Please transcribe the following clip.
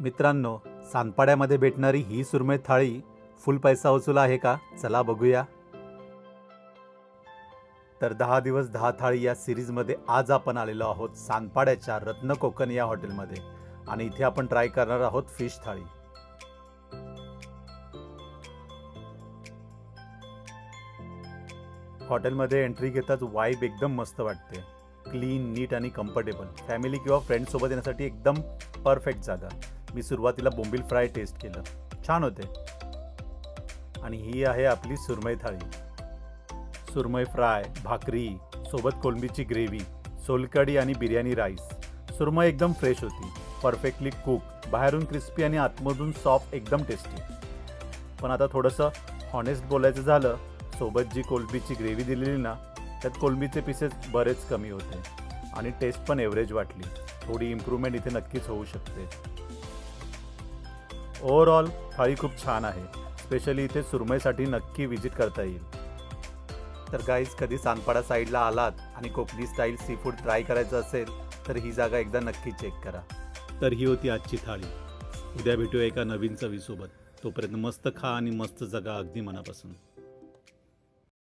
मित्रांनो, सानपाड्यामध्ये भेटणारी ही सुरमई थाळी फुल पैसा वसूल आहे का? चला बघूया. तर 10 दिवस 10 थाळी या सिरीजमध्ये आज आपण आलेलो आहोत सानपाड्याच्या रत्न कोकण या हॉटेलमध्ये आणि इथे आपण ट्राय करणार आहोत फिश थाळी. हॉटेलमध्ये एंट्री घेताच वाइब एकदम मस्त वाटते. क्लीन, नीट आणि कम्फर्टेबल. फॅमिली किंवा फ्रेंड्स सोबत येण्यासाठी एकदम परफेक्ट जागा. मी सुरुवातीला बोंबील फ्राय टेस्ट केलं, छान होते. आणि ही आहे आपली सुरमई थाळी. सुरमई फ्राय, भाकरी सोबत कोलंबीची ग्रेव्ही, सोलकढी आणि बिर्याणी राईस. सुरमई एकदम फ्रेश होती, परफेक्टली कुक, बाहेरून क्रिस्पी आणि आतमधून सॉफ्ट, एकदम टेस्टी. पण आता थोडंसं हॉनेस्ट बोलायचं झालं, सोबत जी कोलंबीची ग्रेव्ही दिलेली ना, त्यात कोलंबीचे पीसेस बरेच कमी होते आणि टेस्ट पण एव्हरेज वाटली. थोडी इम्प्रूव्हमेंट इथे नक्कीच होऊ शकते. ओव्हरऑल थाळी खूप छान आहे. स्पेशली इथे सुरमईसाठी नक्की विजिट करता येईल. तर गाईज, कधी सानपाडा साईडला आलात आणि Konkani style seafood try करायचं असेल तर ही जागा एकदा नक्की चेक करा. तर ही होती आजची थाळी. उद्या भेटूया एका नवीन चवीसोबत. तोपर्यंत मस्त खा आणि मस्त जगा अगदी मनापासून.